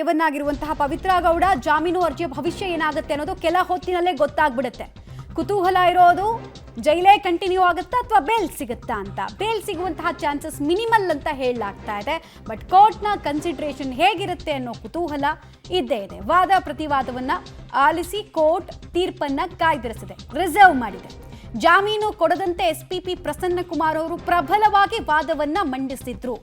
ವಾದವನ್ನಾಗಿರುವಂತಹ ಪವಿತ್ರ ಗೌಡ ಜಾಮೀನು ಅರ್ಜಿಯ ಭವಿಷ್ಯ ಏನಾಗುತ್ತೆ ಅನ್ನೋದು ಕೆಲ ಹೊತ್ತಿನಲ್ಲೇ ಗೊತ್ತಾಗ್ಬಿಡುತ್ತೆ. ಕುತೂಹಲ ಇರೋದು ಜೈಲೇ ಕಂಟಿನ್ಯೂ ಆಗುತ್ತಾ ಅಥವಾ ಬೇಲ್ ಸಿಗುತ್ತಾ ಅಂತ. ಬೇಲ್ ಸಿಗುವಂತಹ ಚಾನ್ಸಸ್ ಮಿನಿಮಲ್ ಅಂತ ಹೇಳಲಾಗ್ತಾ ಇದೆ. ಬಟ್ ಕೋರ್ಟ್ನ ಕನ್ಸಿಡರೇಷನ್ ಹೇಗಿರುತ್ತೆ ಅನ್ನೋ ಕುತೂಹಲ ಇದ್ದೇ ಇದೆ. ವಾದ ಪ್ರತಿವಾದವನ್ನ ಆಲಿಸಿ ಕೋರ್ಟ್ ತೀರ್ಪನ್ನ ಕಾಯ್ದಿರಿಸಿದೆ, ರಿಸರ್ವ್ ಮಾಡಿದೆ. ಜಾಮೀನು ಕೊಡದಂತೆ ಎಸ್ಪಿಪಿ ಪ್ರಸನ್ನ ಕುಮಾರ್ ಅವರು ಪ್ರಬಲವಾಗಿ ವಾದವನ್ನ ಮಂಡಿಸಿದ್ರು.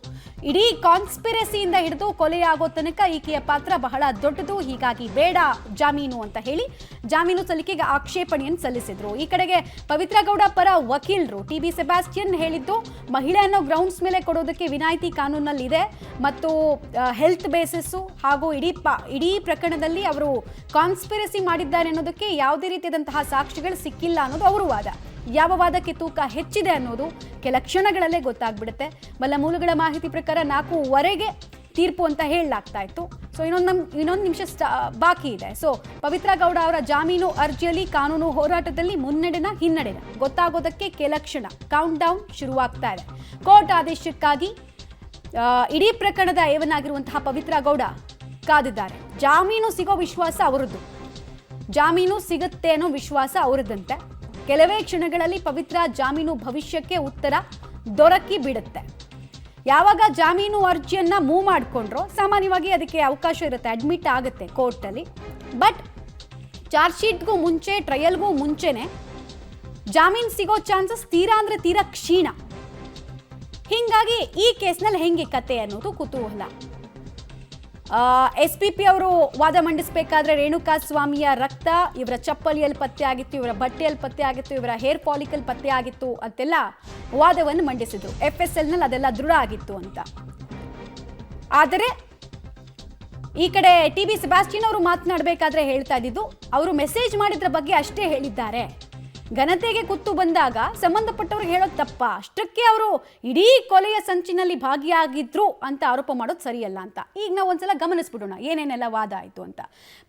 ಇಡೀ ಕಾನ್ಸ್ಪಿರಸಿಯಿಂದ ಹಿಡಿದು ಕೊಲೆಯಾಗೋ ತನಕ ಈಕೆಯ ಪಾತ್ರ ಬಹಳ ದೊಡ್ಡದು, ಹೀಗಾಗಿ ಬೇಡ ಜಾಮೀನು ಅಂತ ಹೇಳಿ ಜಾಮೀನು ಸಲ್ಲಿಕೆಗೆ ಆಕ್ಷೇಪಣೆಯನ್ನು ಸಲ್ಲಿಸಿದ್ರು. ಈ ಕಡೆಗೆ ಪವಿತ್ರ ಗೌಡ ಪರ ವಕೀಲರು ಟಿ.ಬಿ. ಸೆಬಾಸ್ಟಿಯನ್ ಹೇಳಿದ್ದು, ಮಹಿಳೆ ಅನ್ನೋ ಗ್ರೌಂಡ್ಸ್ ಮೇಲೆ ಕೊಡೋದಕ್ಕೆ ವಿನಾಯಿತಿ ಕಾನೂನಲ್ಲಿ ಇದೆ ಮತ್ತು ಹೆಲ್ತ್ ಬೇಸಿಸ್ಸು ಹಾಗೂ ಇಡೀ ಪ್ರಕರಣದಲ್ಲಿ ಅವರು ಕಾನ್ಸ್ಪಿರಸಿ ಮಾಡಿದ್ದಾರೆ ಅನ್ನೋದಕ್ಕೆ ಯಾವುದೇ ರೀತಿಯಾದಂತಹ ಸಾಕ್ಷಿಗಳು ಸಿಕ್ಕಿಲ್ಲ ಅನ್ನೋದು ಅವರು ವಾದ. ಯಾವ ವಾದಕ್ಕೆ ತೂಕ ಹೆಚ್ಚಿದೆ ಅನ್ನೋದು ಕೆಲ ಕ್ಷಣಗಳಲ್ಲೇ ಗೊತ್ತಾಗ್ಬಿಡುತ್ತೆ. ಬಲ್ಲ ಮೂಲಗಳ ಮಾಹಿತಿ ಪ್ರಕಾರ 4:15 ತೀರ್ಪು ಅಂತ ಹೇಳಲಾಗ್ತಾ ಇತ್ತು. ಸೊ ಇನ್ನೊಂದು ನಿಮಿಷ ಬಾಕಿ ಇದೆ. ಸೊ ಪವಿತ್ರ ಗೌಡ ಅವರ ಜಾಮೀನು ಅರ್ಜಿಯಲ್ಲಿ ಕಾನೂನು ಹೋರಾಟದಲ್ಲಿ ಮುನ್ನಡೆನ ಹಿನ್ನಡೆನ ಗೊತ್ತಾಗೋದಕ್ಕೆ ಕೆಲ ಕ್ಷಣ ಕೌಂಟ್ ಡೌನ್ ಶುರುವಾಗ್ತಾ ಇದೆ. ಕೋರ್ಟ್ ಆದೇಶಕ್ಕಾಗಿ ಇಡೀ ಪ್ರಕರಣದ ಏವನಾಗಿರುವಂತಹ ಪವಿತ್ರ ಗೌಡ ಕಾದಿದ್ದಾರೆ. ಜಾಮೀನು ಸಿಗೋ ವಿಶ್ವಾಸ ಅವರದ್ದು, ಜಾಮೀನು ಸಿಗುತ್ತೆ ಅನ್ನೋ ವಿಶ್ವಾಸ ಅವರದ್ದಂತೆ. ಕೆಲವೇ ಕ್ಷಣಗಳಲ್ಲಿ ಪವಿತ್ರ ಜಾಮೀನು ಭವಿಷ್ಯಕ್ಕೆ ಉತ್ತರ ದೊರಕಿ ಬಿಡುತ್ತೆ. ಯಾವಾಗ ಜಾಮೀನು ಅರ್ಜಿಯನ್ನ ಮೂವ್ ಮಾಡಿಕೊಂಡ್ರೋ ಸಾಮಾನ್ಯವಾಗಿ ಅದಕ್ಕೆ ಅವಕಾಶ ಇರುತ್ತೆ, ಅಡ್ಮಿಟ್ ಆಗುತ್ತೆ ಕೋರ್ಟಲ್ಲಿ. ಬಟ್ ಚಾರ್ಜ್ ಶೀಟ್ಗೂ ಮುಂಚೆ, ಟ್ರಯಲ್ಗೂ ಮುಂಚೆನೆ ಜಾಮೀನು ಸಿಗೋ ಚಾನ್ಸಸ್ ತೀರಾ ಅಂದ್ರೆ ತೀರಾ ಕ್ಷೀಣ. ಹೀಗಾಗಿ ಈ ಕೇಸ್ನಲ್ಲಿ ಹೆಂಗೆ ಕತೆ ಅನ್ನೋದು ಕುತೂಹಲ. ಎಸ್ಪಿಪಿ ಅವರು ವಾದ ಮಂಡಿಸಬೇಕಾದ್ರೆ ರೇಣುಕಾ ಸ್ವಾಮಿಯ ರಕ್ತ ಇವರ ಚಪ್ಪಲಿಯಲ್ಲಿ ಪತ್ತೆ ಆಗಿತ್ತು, ಇವರ ಬಟ್ಟೆಯಲ್ಲಿ ಪತ್ತೆ ಆಗಿತ್ತು, ಇವರ ಹೇರ್ ಪಾಲಿಕಲ್ ಪತ್ತೆ ಆಗಿತ್ತು ಅಂತೆಲ್ಲ ವಾದವನ್ನು ಮಂಡಿಸಿದ್ರು. FSL ನಲ್ಲಿ ಅದೆಲ್ಲ ದೃಢ ಆಗಿತ್ತು ಅಂತ. ಆದರೆ ಈ ಕಡೆ ಟಿ.ಬಿ. ಸೆಬಾಸ್ಟಿಯನ್ ಅವರು ಮಾತನಾಡಬೇಕಾದ್ರೆ ಹೇಳ್ತಾ ಇದ್ದಿದ್ದು, ಅವರು ಮೆಸೇಜ್ ಮಾಡಿದ್ರ ಬಗ್ಗೆ ಅಷ್ಟೇ ಹೇಳಿದ್ದಾರೆ. ಘನತೆಗೆ ಕುತ್ತು ಬಂದಾಗ ಸಂಬಂಧಪಟ್ಟವ್ರಿಗೆ ಹೇಳೋದು ತಪ್ಪ, ಅಷ್ಟಕ್ಕೆ ಅವರು ಇಡೀ ಕೊಲೆಯ ಸಂಚಿನಲ್ಲಿ ಭಾಗಿಯಾಗಿದ್ರು ಅಂತ ಆರೋಪ ಮಾಡೋದು ಸರಿಯಲ್ಲ ಅಂತ. ಈಗ ನಾವು ಒಂದ್ಸಲ ಗಮನಿಸ್ಬಿಡೋಣ ಏನೇನೆಲ್ಲ ವಾದ ಆಯಿತು ಅಂತ.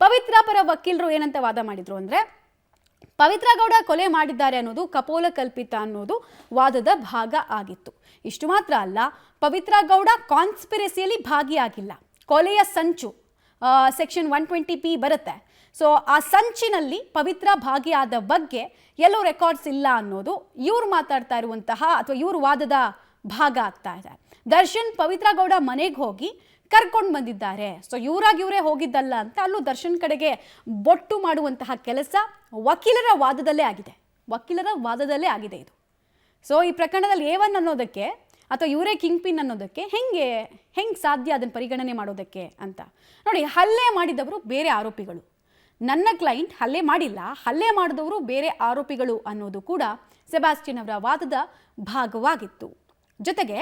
ಪವಿತ್ರ ಪರ ವಕೀಲರು ಏನಂತ ವಾದ ಮಾಡಿದ್ರು ಅಂದರೆ, ಪವಿತ್ರ ಗೌಡ ಕೊಲೆ ಮಾಡಿದ್ದಾರೆ ಅನ್ನೋದು ಕಪೋಲ ಕಲ್ಪಿತ ಅನ್ನೋದು ವಾದದ ಭಾಗ ಆಗಿತ್ತು. ಇಷ್ಟು ಮಾತ್ರ ಅಲ್ಲ, ಪವಿತ್ರ ಗೌಡ ಕಾನ್ಸ್ಪಿರಸಿಯಲ್ಲಿ ಭಾಗಿಯಾಗಿಲ್ಲ. ಕೊಲೆಯ ಸಂಚು ಸೆಕ್ಷನ್ 120P ಬರುತ್ತೆ. ಸೊ ಆ ಸಂಚಿನಲ್ಲಿ ಪವಿತ್ರ ಭಾಗಿಯಾದ ಬಗ್ಗೆ ಎಲ್ಲೋ ರೆಕಾರ್ಡ್ಸ್ ಇಲ್ಲ ಅನ್ನೋದು ಇವ್ರು ಮಾತಾಡ್ತಾ ಇರುವಂತಹ ಅಥವಾ ಇವ್ರ ವಾದದ ಭಾಗ ಆಗ್ತಾ ಇದೆ. ದರ್ಶನ್ ಪವಿತ್ರ ಗೌಡ ಮನೆಗೆ ಹೋಗಿ ಕರ್ಕೊಂಡು ಬಂದಿದ್ದಾರೆ. ಸೊ ಇವರೇ ಹೋಗಿದ್ದಲ್ಲ ಅಂತ ಅಲ್ಲೂ ದರ್ಶನ್ ಕಡೆಗೆ ಬೊಟ್ಟು ಮಾಡುವಂತಹ ಕೆಲಸ ವಕೀಲರ ವಾದದಲ್ಲೇ ಆಗಿದೆ ಇದು. ಸೊ ಈ ಪ್ರಕರಣದಲ್ಲಿ A1 ಅನ್ನೋದಕ್ಕೆ ಅಥವಾ ಇವರೇ ಕಿಂಗ್ ಪಿನ್ ಅನ್ನೋದಕ್ಕೆ ಹೆಂಗೆ ಸಾಧ್ಯ ಅದನ್ನು ಪರಿಗಣನೆ ಮಾಡೋದಕ್ಕೆ ಅಂತ ನೋಡಿ. ಹಲ್ಲೆ ಮಾಡಿದವರು ಬೇರೆ ಆರೋಪಿಗಳು, ನನ್ನ ಕ್ಲೈಂಟ್ ಹಲ್ಲೆ ಮಾಡಿಲ್ಲ, ಹಲ್ಲೆ ಮಾಡಿದವರು ಬೇರೆ ಆರೋಪಿಗಳು ಅನ್ನೋದು ಕೂಡ ಸೆಬಾಸ್ಟಿಯನ್ ಅವರ ವಾದದ ಭಾಗವಾಗಿತ್ತು. ಜೊತೆಗೆ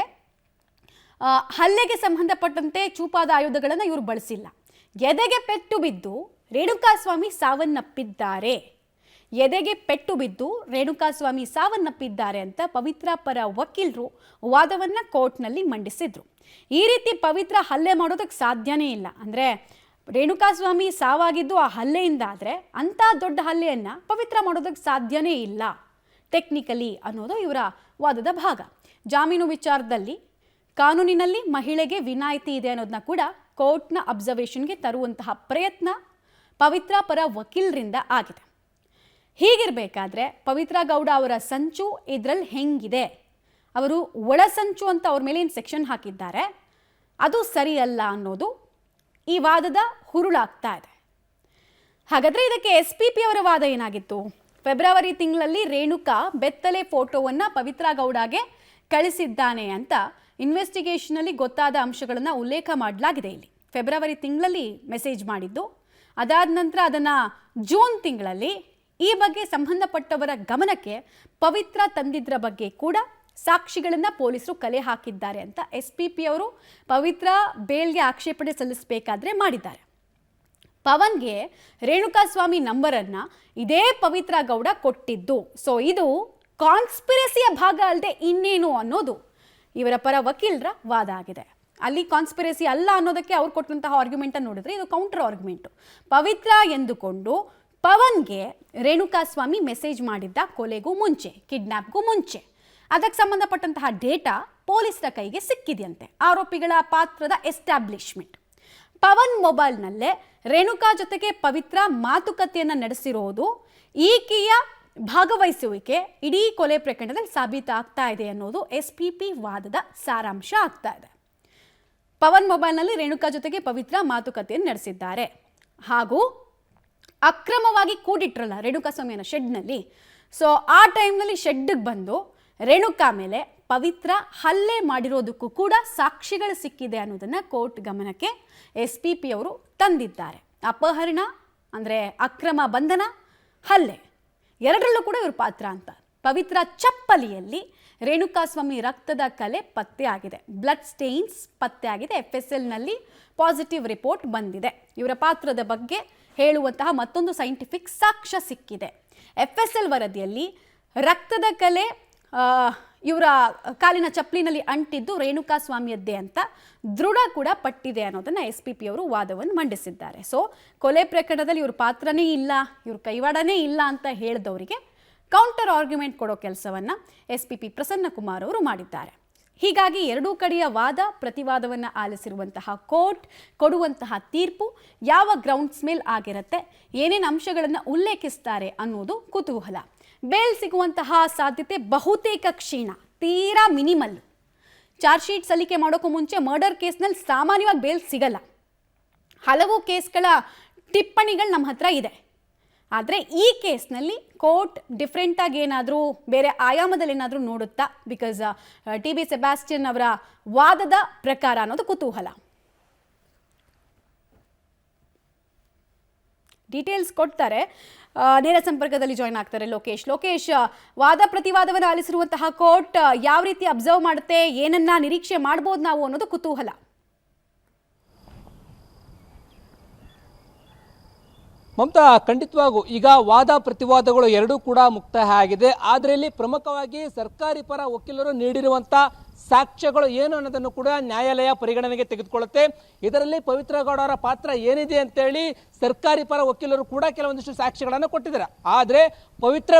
ಹಲ್ಲೆಗೆ ಸಂಬಂಧಪಟ್ಟಂತೆ ಚೂಪಾದ ಆಯುಧಗಳನ್ನು ಇವರು ಬಳಸಿಲ್ಲ. ಎದೆಗೆ ಪೆಟ್ಟು ಬಿದ್ದು ರೇಣುಕಾಸ್ವಾಮಿ ಸಾವನ್ನಪ್ಪಿದ್ದಾರೆ ಅಂತ ಪವಿತ್ರ ಪರ ವಕೀಲರು ವಾದವನ್ನು ಕೋರ್ಟ್ನಲ್ಲಿ ಮಂಡಿಸಿದ್ರು. ಈ ರೀತಿ ಪವಿತ್ರ ಹಲ್ಲೆ ಮಾಡೋದಕ್ಕೆ ಸಾಧ್ಯನೇ ಇಲ್ಲ. ಅಂದರೆ ರೇಣುಕಾಸ್ವಾಮಿ ಸಾವಾಗಿದ್ದು ಆ ಹಲ್ಲೆಯಿಂದ ಆದರೆ ಅಂಥ ದೊಡ್ಡ ಹಲ್ಲೆಯನ್ನು ಪವಿತ್ರ ಮಾಡೋದಕ್ಕೆ ಸಾಧ್ಯನೇ ಇಲ್ಲ ಟೆಕ್ನಿಕಲಿ ಅನ್ನೋದು ಇವರ ವಾದದ ಭಾಗ. ಜಾಮೀನು ವಿಚಾರದಲ್ಲಿ ಕಾನೂನಿನಲ್ಲಿ ಮಹಿಳೆಗೆ ವಿನಾಯಿತಿ ಇದೆ ಅನ್ನೋದನ್ನ ಕೂಡ ಕೋರ್ಟ್ನ ಅಬ್ಸರ್ವೇಷನ್ಗೆ ತರುವಂತಹ ಪ್ರಯತ್ನ ಪವಿತ್ರ ಪರ ವಕೀಲರಿಂದ ಆಗಿದೆ. ಹೀಗಿರಬೇಕಾದ್ರೆ ಪವಿತ್ರ ಗೌಡ ಅವರ ಸಂಚು ಇದರಲ್ಲಿ ಹೆಂಗಿದೆ, ಅವರು ಒಳಸಂಚು ಅಂತ ಅವ್ರ ಮೇಲೆ ಏನು ಸೆಕ್ಷನ್ ಹಾಕಿದ್ದಾರೆ ಅದು ಸರಿಯಲ್ಲ ಅನ್ನೋದು ಈ ವಾದದ ಹುರುಳಾಗ್ತಾ ಇದೆ. ಹಾಗಾದರೆ ಇದಕ್ಕೆ SPP ಅವರ ವಾದ ಏನಾಗಿತ್ತು? ಫೆಬ್ರವರಿ ತಿಂಗಳಲ್ಲಿ ರೇಣುಕಾ ಬೆತ್ತಲೆ ಫೋಟೋವನ್ನು ಪವಿತ್ರ ಗೌಡಗೆ ಕಳಿಸಿದ್ದಾನೆ ಅಂತ ಇನ್ವೆಸ್ಟಿಗೇಷನಲ್ಲಿ ಗೊತ್ತಾದ ಅಂಶಗಳನ್ನು ಉಲ್ಲೇಖ ಮಾಡಲಾಗಿದೆ. ಇಲ್ಲಿ ಫೆಬ್ರವರಿ ತಿಂಗಳಲ್ಲಿ ಮೆಸೇಜ್ ಮಾಡಿದ್ದು, ಅದಾದ ನಂತರ ಅದನ್ನು ಜೂನ್ ತಿಂಗಳಲ್ಲಿ ಈ ಬಗ್ಗೆ ಸಂಬಂಧಪಟ್ಟವರ ಗಮನಕ್ಕೆ ಪವಿತ್ರ ತಂದಿದ್ದರ ಬಗ್ಗೆ ಕೂಡ ಸಾಕ್ಷಿಗಳನ್ನು ಪೊಲೀಸರು ಕಲೆ ಹಾಕಿದ್ದಾರೆ ಅಂತ SPP ಅವರು ಪವಿತ್ರ ಬೇಲ್ಗೆ ಆಕ್ಷೇಪಣೆ ಸಲ್ಲಿಸಬೇಕಾದ್ರೆ ಮಾಡಿದ್ದಾರೆ. ಪವನ್ಗೆ ರೇಣುಕಾಸ್ವಾಮಿ ನಂಬರನ್ನು ಇದೇ ಪವಿತ್ರ ಗೌಡ ಕೊಟ್ಟಿದ್ದು. ಸೊ ಇದು ಕಾನ್ಸ್ಪಿರಸಿಯ ಭಾಗ ಅಲ್ಲದೆ ಇನ್ನೇನು ಅನ್ನೋದು ಇವರ ಪರ ವಕೀಲರ ವಾದ ಆಗಿದೆ. ಅಲ್ಲಿ ಕಾನ್ಸ್ಪಿರಸಿ ಅಲ್ಲ ಅನ್ನೋದಕ್ಕೆ ಅವ್ರು ಕೊಟ್ಟಂತಹ ಆರ್ಗ್ಯುಮೆಂಟನ್ನು ನೋಡಿದ್ರೆ ಇದು ಕೌಂಟರ್ ಆರ್ಗ್ಯುಮೆಂಟು. ಪವಿತ್ರ ಎಂದುಕೊಂಡು ಪವನ್ಗೆ ರೇಣುಕಾಸ್ವಾಮಿ ಮೆಸೇಜ್ ಮಾಡಿದ್ದ ಕೊಲೆಗೂ ಮುಂಚೆ, ಕಿಡ್ನಾಪ್ಗೂ ಮುಂಚೆ. ಅದಕ್ಕೆ ಸಂಬಂಧಪಟ್ಟಂತಹ ಡೇಟಾ ಪೊಲೀಸರ ಕೈಗೆ ಸಿಕ್ಕಿದೆಯಂತೆ, ಆರೋಪಿಗಳ ಪಾತ್ರದ ಎಸ್ಟಾಬ್ಲಿಷ್ಮೆಂಟ್. ಪವನ್ ಮೊಬೈಲ್ನಲ್ಲೇ ರೇಣುಕಾ ಜೊತೆಗೆ ಪವಿತ್ರ ಮಾತುಕತೆಯನ್ನು ನಡೆಸಿರೋದು ಈಕೆಯ ಭಾಗವಹಿಸುವಿಕೆ ಇಡೀ ಕೊಲೆ ಪ್ರಕರಣದಲ್ಲಿ ಸಾಬೀತಾಗ್ತಾ ಇದೆ ಅನ್ನೋದು SPP ವಾದದ ಸಾರಾಂಶ ಆಗ್ತಾ ಇದೆ. ಪವನ್ ಮೊಬೈಲ್ನಲ್ಲಿ ರೇಣುಕಾ ಜೊತೆಗೆ ಪವಿತ್ರ ಮಾತುಕತೆಯನ್ನು ನಡೆಸಿದ್ದಾರೆ ಹಾಗೂ ಅಕ್ರಮವಾಗಿ ಕೂಡಿಟ್ರಲ್ಲ ರೇಣುಕಾ ಸ್ವಾಮಿಯನ್ನ ಶೆಡ್ನಲ್ಲಿ. ಸೊ ಆ ಟೈಮ್ನಲ್ಲಿ ಶೆಡ್ಗೆ ಬಂದು ರೇಣುಕಾ ಮೇಲೆ ಪವಿತ್ರ ಹಲ್ಲೆ ಮಾಡಿರೋದಕ್ಕೂ ಕೂಡ ಸಾಕ್ಷಿಗಳು ಸಿಕ್ಕಿದೆ ಅನ್ನೋದನ್ನು ಕೋರ್ಟ್ ಗಮನಕ್ಕೆ SPP ಅವರು ತಂದಿದ್ದಾರೆ. ಅಪಹರಣ ಅಂದರೆ ಅಕ್ರಮ ಬಂಧನ, ಹಲ್ಲೆ ಎರಡರಲ್ಲೂ ಕೂಡ ಇವ್ರ ಪಾತ್ರ ಅಂತ. ಪವಿತ್ರ ಚಪ್ಪಲಿಯಲ್ಲಿ ರೇಣುಕಾಸ್ವಾಮಿ ರಕ್ತದ ಕಲೆ ಪತ್ತೆ ಆಗಿದೆ, ಬ್ಲಡ್ ಸ್ಟೇನ್ಸ್ ಪತ್ತೆ ಆಗಿದೆ, FSLನಲ್ಲಿ ಪಾಸಿಟಿವ್ ರಿಪೋರ್ಟ್ ಬಂದಿದೆ. ಇವರ ಪಾತ್ರದ ಬಗ್ಗೆ ಹೇಳುವಂತಹ ಮತ್ತೊಂದು ಸೈಂಟಿಫಿಕ್ ಸಾಕ್ಷ್ಯ ಸಿಕ್ಕಿದೆ. FSL ವರದಿಯಲ್ಲಿ ರಕ್ತದ ಕಲೆ ಇವರ ಕಾಲಿನ ಚಪ್ಪಲಿನಲ್ಲಿ ಅಂಟಿದ್ದು ರೇಣುಕಾ ಸ್ವಾಮಿಯದ್ದೇ ಅಂತ ದೃಢ ಕೂಡ ಪಟ್ಟಿದೆ ಅನ್ನೋದನ್ನು SPP ಅವರು ವಾದವನ್ನು ಮಂಡಿಸಿದ್ದಾರೆ. ಸೊ ಕೊಲೆ ಪ್ರಕರಣದಲ್ಲಿ ಇವ್ರ ಪಾತ್ರನೇ ಇಲ್ಲ, ಇವ್ರ ಕೈವಾಡನೇ ಇಲ್ಲ ಅಂತ ಹೇಳಿದವರಿಗೆ ಕೌಂಟರ್ ಆರ್ಗ್ಯುಮೆಂಟ್ ಕೊಡೋ ಕೆಲಸವನ್ನು SPP ಪ್ರಸನ್ನಕುಮಾರ್ ಅವರು ಮಾಡಿದ್ದಾರೆ. ಹೀಗಾಗಿ ಎರಡೂ ಕಡೆಯ ವಾದ ಪ್ರತಿವಾದವನ್ನು ಆಲಿಸಿರುವಂತಹ ಕೋರ್ಟ್ ಕೊಡುವಂತಹ ತೀರ್ಪು ಯಾವ ಗ್ರೌಂಡ್ಸ್ ಮೇಲೆ ಆಗಿರುತ್ತೆ, ಏನೇನು ಅಂಶಗಳನ್ನು ಉಲ್ಲೇಖಿಸ್ತಾರೆ ಅನ್ನೋದು ಕುತೂಹಲ. ಬೇಲ್ ಸಿಗುವಂತಹ ಸಾಧ್ಯತೆ ಬಹುತೇಕ ಕ್ಷೀಣ, ತೀರಾ ಮಿನಿಮಲ್. ಚಾರ್ಜ್ ಶೀಟ್ ಸಲ್ಲಿಕೆ ಮಾಡೋಕ್ಕೂ ಮುಂಚೆ ಮರ್ಡರ್ ಕೇಸ್ನಲ್ಲಿ ಸಾಮಾನ್ಯವಾಗಿ ಬೇಲ್ ಸಿಗಲ್ಲ. ಹಲವು ಕೇಸ್ಗಳ ಟಿಪ್ಪಣಿಗಳು ನಮ್ಮ ಹತ್ರ ಇದೆ. ಆದರೆ ಈ ಕೇಸ್ನಲ್ಲಿ ಕೋರ್ಟ್ ಡಿಫ್ರೆಂಟಾಗಿ ಏನಾದರೂ ಬೇರೆ ಆಯಾಮದಲ್ಲಿ ಏನಾದರೂ ನೋಡುತ್ತಾ, ಬಿಕಾಸ್ TB ಸೆಬಾಸ್ಟಿಯನ್ ಅವರ ವಾದದ ಪ್ರಕಾರ ಅನ್ನೋದು ಕುತೂಹಲ. ಡೀಟೇಲ್ಸ್ ಕೊಡ್ತಾರೆ, ನೇರ ಸಂಪರ್ಕದಲ್ಲಿ ಜಾಯ್ನ್ ಆಗ್ತಾರೆ ಲೋಕೇಶ್. ವಾದ ಪ್ರತಿವಾದವನ್ನು ಆಲಿಸಿರುವಂತಹ ಕೋರ್ಟ್ ಯಾವ ರೀತಿ ಅಬ್ಸರ್ವ್ ಮಾಡುತ್ತೆ, ಏನನ್ನ ನಿರೀಕ್ಷೆ ಮಾಡ್ಬೋದು ನಾವು ಅನ್ನೋದು ಕುತೂಹಲ. ಮಮತಾ, ಖಂಡಿತವಾಗೂ ಈಗ ವಾದ ಪ್ರತಿವಾದಗಳು ಎರಡೂ ಕೂಡ ಮುಕ್ತಾಯ ಆಗಿದೆ. ಆದರೆ ಇಲ್ಲಿ ಪ್ರಮುಖವಾಗಿ ಸರ್ಕಾರಿ ಪರ ವಕೀಲರು ನೀಡಿರುವಂಥ ಸಾಕ್ಷ್ಯಗಳು ಏನು ಅನ್ನೋದನ್ನು ಕೂಡ ನ್ಯಾಯಾಲಯ ಪರಿಗಣನೆಗೆ ತೆಗೆದುಕೊಳ್ಳುತ್ತೆ. ಇದರಲ್ಲಿ ಪವಿತ್ರ ಗೌಡ ಅವರ ಪಾತ್ರ ಏನಿದೆ ಅಂತೇಳಿ ಸರ್ಕಾರಿ ಪರ ವಕೀಲರು ಕೂಡ ಕೆಲವೊಂದಿಷ್ಟು ಸಾಕ್ಷ್ಯಗಳನ್ನು ಕೊಟ್ಟಿದ್ದಾರೆ. ಆದರೆ ಪವಿತ್ರ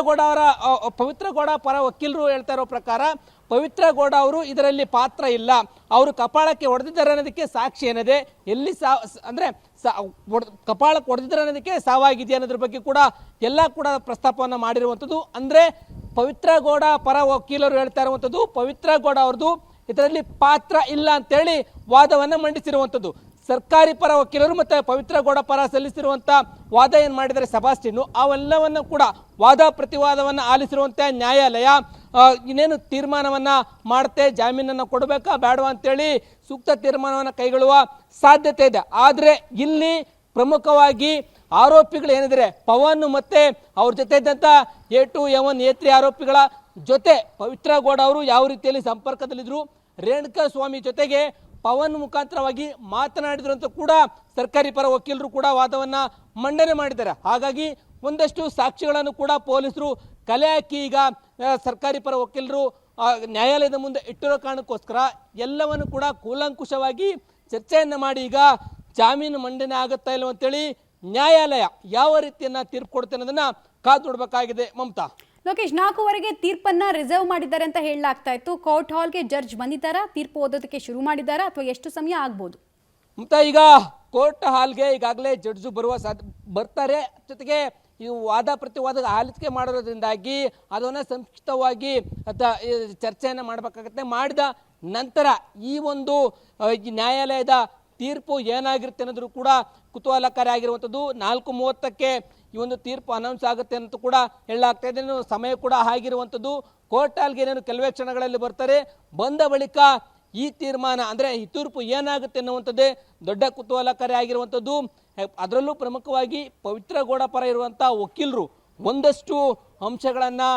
ಗೌಡ ಪರ ವಕೀಲರು ಹೇಳ್ತಾ ಇರೋ ಪ್ರಕಾರ ಪವಿತ್ರ ಗೌಡ ಅವರು ಇದರಲ್ಲಿ ಪಾತ್ರ ಇಲ್ಲ, ಅವರು ಕಪಾಳಕ್ಕೆ ಹೊಡೆದಿದ್ದಾರೆ ಅನ್ನೋದಕ್ಕೆ ಸಾಕ್ಷಿ ಏನಿದೆ, ಎಲ್ಲಿ ಅಂದರೆ ಕಪಾಳಕ್ಕೆ ಹೊಡೆದಿದ್ದಾರೆ ಅನ್ನೋದಕ್ಕೆ ಸಾವಾಗಿದೆಯಾ ಅನ್ನೋದ್ರ ಬಗ್ಗೆ ಕೂಡ ಎಲ್ಲ ಕೂಡ ಪ್ರಸ್ತಾಪವನ್ನು ಮಾಡಿರುವಂಥದ್ದು. ಅಂದರೆ ಪವಿತ್ರ ಗೌಡ ಪರ ವಕೀಲರು ಹೇಳ್ತಾ ಇರುವಂಥದ್ದು ಪವಿತ್ರ ಗೌಡ ಅವ್ರದ್ದು ಇದರಲ್ಲಿ ಪಾತ್ರ ಇಲ್ಲ ಅಂತೇಳಿ ವಾದವನ್ನು ಮಂಡಿಸಿರುವಂಥದ್ದು. ಸರ್ಕಾರಿ ಪರ ವಕೀಲರು ಮತ್ತು ಪವಿತ್ರ ಗೌಡ ಪರ ಸಲ್ಲಿಸಿರುವಂಥ ವಾದ ಏನು ಮಾಡಿದ್ದಾರೆ ಸೆಬಾಸ್ಟಿನ್, ಅವೆಲ್ಲವನ್ನು ಕೂಡ ವಾದ ಪ್ರತಿವಾದವನ್ನು ಆಲಿಸಿರುವಂಥ ನ್ಯಾಯಾಲಯ ಇನ್ನೇನು ತೀರ್ಮಾನವನ್ನು ಮಾಡುತ್ತೆ, ಜಾಮೀನನ್ನು ಕೊಡಬೇಕಾ ಬೇಡವಾ ಅಂತೇಳಿ ಸೂಕ್ತ ತೀರ್ಮಾನವನ್ನು ಕೈಗೊಳ್ಳುವ ಸಾಧ್ಯತೆ ಇದೆ. ಆದರೆ ಇಲ್ಲಿ ಪ್ರಮುಖವಾಗಿ ಆರೋಪಿಗಳು ಏನಿದ್ದಾರೆ ಪವನ್ ಮತ್ತೆ ಅವ್ರ ಜೊತೆ ಇದ್ದಂಥ A2, A1, A3 ಆರೋಪಿಗಳ ಜೊತೆ ಪವಿತ್ರ ಗೌಡ ಅವರು ಯಾವ ರೀತಿಯಲ್ಲಿ ಸಂಪರ್ಕದಲ್ಲಿದ್ದರು, ರೇಣುಕಾ ಸ್ವಾಮಿ ಜೊತೆಗೆ ಪವನ್ ಮುಖಾಂತರವಾಗಿ ಮಾತನಾಡಿದ್ರು ಅಂತ ಕೂಡ ಸರ್ಕಾರಿ ಪರ ವಕೀಲರು ಕೂಡ ವಾದವನ್ನು ಮಂಡನೆ ಮಾಡಿದ್ದಾರೆ. ಹಾಗಾಗಿ ಒಂದಷ್ಟು ಸಾಕ್ಷಿಗಳನ್ನು ಕೂಡ ಪೊಲೀಸರು ಕಲೆ ಹಾಕಿ ಈಗ ಸರ್ಕಾರಿ ಪರ ವಕೀಲರು ನ್ಯಾಯಾಲಯದ ಮುಂದೆ ಇಟ್ಟಿರೋ ಕಾರಣಕ್ಕೋಸ್ಕರ ಎಲ್ಲವನ್ನು ಕೂಡ ಕೂಲಂಕುಷವಾಗಿ ಚರ್ಚೆಯನ್ನು ಮಾಡಿ ಈಗ ಜಾಮೀನು ಮಂಡನೆ ಆಗುತ್ತಾ ಇಲ್ಲವ ಅಂತೇಳಿ ನ್ಯಾಯಾಲಯ ಯಾವ ರೀತಿಯನ್ನ ತೀರ್ಪು ಕೊಡುತ್ತೆ ಅನ್ನೋದನ್ನ ಕಾದು ನೋಡಬೇಕಾಗಿದೆ. ಮಮತಾ, ಲೋಕೇಶ್, 4:15ಕ್ಕೆ ತೀರ್ಪನ್ನ ರಿಸರ್ವ್ ಮಾಡಿದ್ದಾರೆ ಅಂತ ಹೇಳಲಾಗ್ತಾ ಇತ್ತು. ಕೋರ್ಟ್ ಹಾಲ್ಗೆ ಜಡ್ಜ್ ಬಂದಿದ್ದಾರಾ, ತೀರ್ಪು ಓದೋದಕ್ಕೆ ಶುರು ಮಾಡಿದ್ದಾರಾ, ಅಥವಾ ಎಷ್ಟು ಸಮಯ ಆಗ್ಬೋದು? ಮಮತಾ, ಈಗ ಕೋರ್ಟ್ ಹಾಲ್ಗೆ ಈಗಾಗಲೇ ಜಡ್ಜು ಬರ್ತಾರೆ. ಜೊತೆಗೆ ಈ ವಾದ ಪ್ರತಿವಾದ ಆಲಿಕೆ ಮಾಡೋದ್ರಿಂದಾಗಿ ಅದನ್ನು ಸಂಕ್ಷಿಪ್ತವಾಗಿ ಚರ್ಚೆಯನ್ನು ಮಾಡಬೇಕಾಗತ್ತೆ. ಮಾಡಿದ ನಂತರ ಈ ಒಂದು ನ್ಯಾಯಾಲಯದ ತೀರ್ಪು ಏನಾಗಿರುತ್ತೆ ಅನ್ನೋದ್ರು ಕೂಡ ಕುತೂಹಲಕಾರಿ ಆಗಿರುವಂಥದ್ದು. 4:30ಕ್ಕೆ ಈ ಒಂದು ತೀರ್ಪು ಅನೌನ್ಸ್ ಆಗುತ್ತೆ ಅಂತ ಕೂಡ ಹೇಳಲಾಗ್ತಾ ಇದೆ. ಸಮಯ ಕೂಡ ಆಗಿರುವಂಥದ್ದು. ಕೋರ್ಟ್ ಹಾಲ್ಗೆ ಏನೇನು ಕೆಲವೇ ಕ್ಷಣಗಳಲ್ಲಿ ಬರ್ತಾರೆ. ಬಂದ ಬಳಿಕ ಈ ತೀರ್ಮಾನ ಅಂದರೆ ಈ ತೀರ್ಪು ಏನಾಗುತ್ತೆ ಅನ್ನುವಂಥದ್ದೇ ದೊಡ್ಡ ಕುತೂಹಲಕಾರಿ ಆಗಿರುವಂಥದ್ದು. ಅದರಲ್ಲೂ ಪ್ರಮುಖವಾಗಿ ಪವಿತ್ರ ಗೌಡ ಪರ ಇರುವಂಥ ವಕೀಲರು ಒಂದಷ್ಟು ಅಂಶಗಳನ್ನು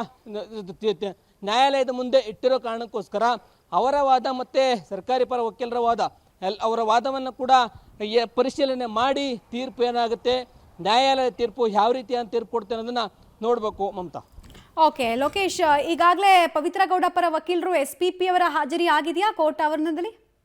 ನ್ಯಾಯಾಲಯದ ಮುಂದೆ ಇಟ್ಟಿರೋ ಕಾರಣಕ್ಕೋಸ್ಕರ ಅವರ ವಾದ ಮತ್ತು ಸರ್ಕಾರಿ ಪರ ವಕೀಲರ ವಾದ ಅವರ ವಾದವನ್ನು ಕೂಡ ಪರಿಶೀಲನೆ ಮಾಡಿ ತೀರ್ಪು ಏನಾಗುತ್ತೆ, ನ್ಯಾಯಾಲಯ ತೀರ್ಪು ಯಾವ ರೀತಿಯ ತೀರ್ಪು ಕೊಡ್ತೇನೆ ಅನ್ನೋದನ್ನ ನೋಡಬೇಕು. ಮಮತಾ, ಓಕೆ ಲೋಕೇಶ್, ಈಗಾಗಲೇ ಪವಿತ್ರ ಗೌಡ ಪರ ವಕೀಲರು SPP ಅವರ ಹಾಜರಿ ಆಗಿದೆಯಾ ಕೋರ್ಟ್ ಆವರಣದಲ್ಲಿ?